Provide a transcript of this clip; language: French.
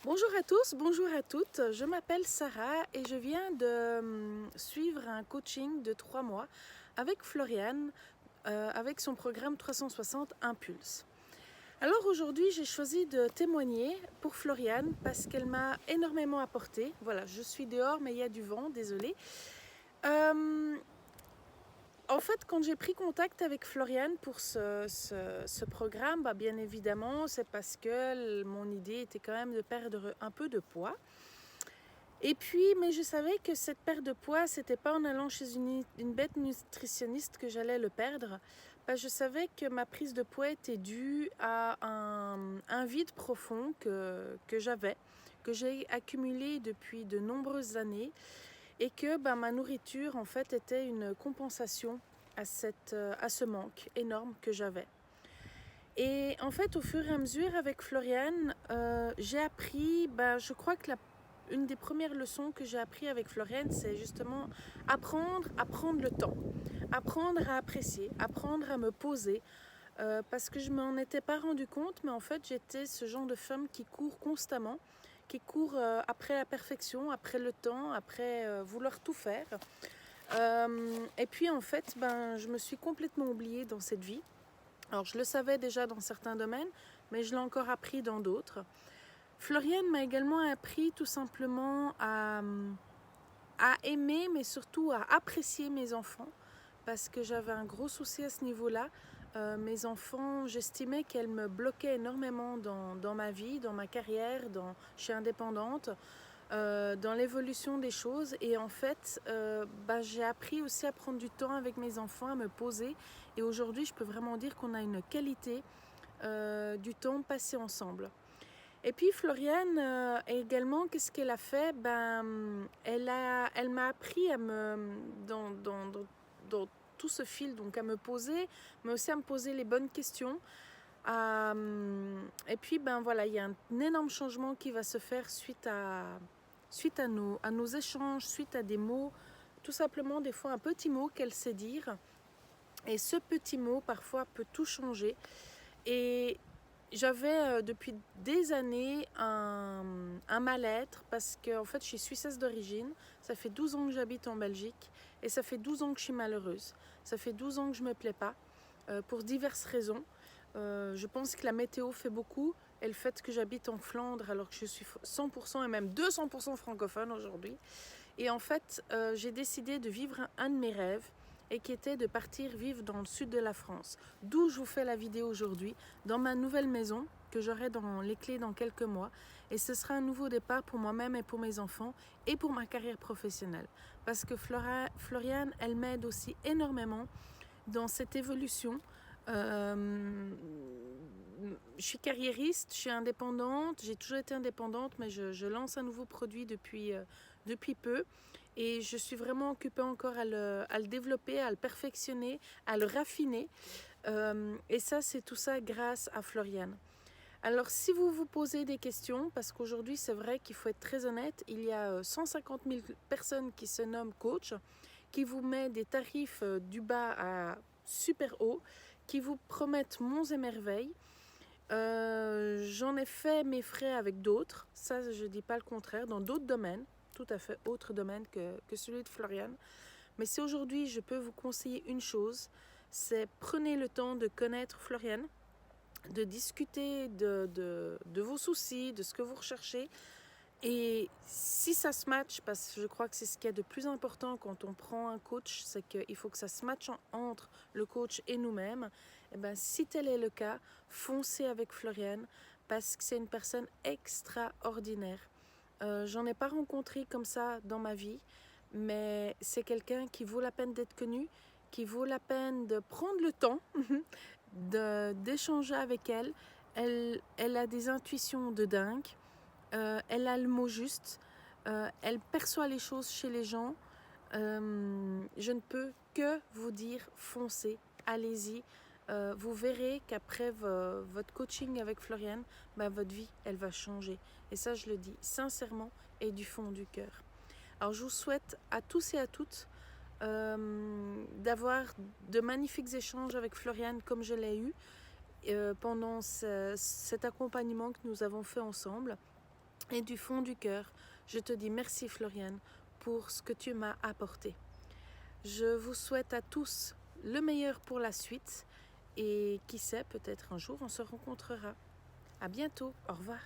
Bonjour à tous, bonjour à toutes. Je m'appelle Sarah et je viens de suivre un coaching de 3 mois avec Floriane, avec son programme 360 Impulse. Alors aujourd'hui, j'ai choisi de témoigner pour Floriane parce qu'elle m'a énormément apporté. Voilà, je suis dehors, mais il y a du vent, désolée. En fait, quand j'ai pris contact avec Floriane pour ce programme, bien évidemment, c'est parce que mon idée était quand même de perdre un peu de poids. Et puis, mais je savais que cette perte de poids, c'était pas en allant chez une bête nutritionniste que j'allais le perdre. Je savais que ma prise de poids était due à un vide profond que j'avais, que j'ai accumulé depuis de nombreuses années, et que ma nourriture, en fait, était une compensation à ce manque énorme que j'avais. Et en fait, au fur et à mesure, avec Floriane, j'ai appris, je crois que une des premières leçons que j'ai appris avec Floriane, c'est justement apprendre à prendre le temps, apprendre à apprécier, apprendre à me poser, parce que je ne m'en étais pas rendu compte, mais en fait, j'étais ce genre de femme qui court constamment, qui court après la perfection, après le temps, après vouloir tout faire. Et puis, en fait, je me suis complètement oubliée dans cette vie. Alors, je le savais déjà dans certains domaines, mais je l'ai encore appris dans d'autres. Floriane m'a également appris tout simplement à aimer, mais surtout à apprécier mes enfants, parce que j'avais un gros souci à ce niveau-là. Mes enfants, j'estimais qu'elles me bloquaient énormément dans ma vie, dans ma carrière, je suis indépendante, dans l'évolution des choses. Et en fait, j'ai appris aussi à prendre du temps avec mes enfants, à me poser. Et aujourd'hui, je peux vraiment dire qu'on a une qualité du temps passé ensemble. Et puis Floriane, également, qu'est-ce qu'elle a fait? Elle m'a appris dans tout ce fil, donc à me poser, mais aussi à me poser les bonnes questions. Et puis voilà, il y a un énorme changement qui va se faire suite à nos échanges, suite à des mots, tout simplement des fois un petit mot qu'elle sait dire. Et ce petit mot parfois peut tout changer. Et j'avais depuis des années un mal-être parce que en fait je suis suissesse d'origine, ça fait 12 ans que j'habite en Belgique et ça fait 12 ans que je suis malheureuse. Ça fait 12 ans que je ne me plais pas pour diverses raisons. Je pense que la météo fait beaucoup et le fait que j'habite en Flandre alors que je suis 100% et même 200% francophone aujourd'hui. Et en fait j'ai décidé de vivre un de mes rêves et qui était de partir vivre dans le sud de la France. D'où je vous fais la vidéo aujourd'hui, dans ma nouvelle maison que j'aurai dans les clés dans quelques mois. Et ce sera un nouveau départ pour moi-même et pour mes enfants et pour ma carrière professionnelle. Parce que Floriane, elle m'aide aussi énormément dans cette évolution. Je suis carriériste, je suis indépendante, j'ai toujours été indépendante, mais je lance un nouveau produit depuis peu. Et je suis vraiment occupée encore à le développer, à le perfectionner, à le raffiner. Et ça, c'est tout ça grâce à Floriane. Alors, si vous vous posez des questions, parce qu'aujourd'hui, c'est vrai qu'il faut être très honnête, il y a 150 000 personnes qui se nomment coach, qui vous met des tarifs du bas à super haut, qui vous promettent monts et merveilles. J'en ai fait mes frais avec d'autres, ça je ne dis pas le contraire, dans d'autres domaines, tout à fait autres domaines que celui de Floriane. Mais si aujourd'hui je peux vous conseiller une chose, c'est prenez le temps de connaître Floriane, de discuter de vos soucis, de ce que vous recherchez. Et si ça se matche, parce que je crois que c'est ce qu'il y a de plus important quand on prend un coach, c'est qu'il faut que ça se matche entre le coach et nous-mêmes. Et si tel est le cas, foncez avec Floriane parce que c'est une personne extraordinaire. J'en ai pas rencontré comme ça dans ma vie, mais c'est quelqu'un qui vaut la peine d'être connu, qui vaut la peine de prendre le temps d'échanger avec elle. Elle a des intuitions de dingue. Elle a le mot juste, elle perçoit les choses chez les gens. Je ne peux que vous dire foncez, allez-y. Vous verrez qu'après votre coaching avec Floriane, votre vie, elle va changer. Et ça, je le dis sincèrement et du fond du cœur. Alors, je vous souhaite à tous et à toutes d'avoir de magnifiques échanges avec Floriane comme je l'ai eu pendant cet accompagnement que nous avons fait ensemble. Et du fond du cœur, je te dis merci Floriane pour ce que tu m'as apporté. Je vous souhaite à tous le meilleur pour la suite et qui sait, peut-être un jour on se rencontrera. À bientôt, au revoir.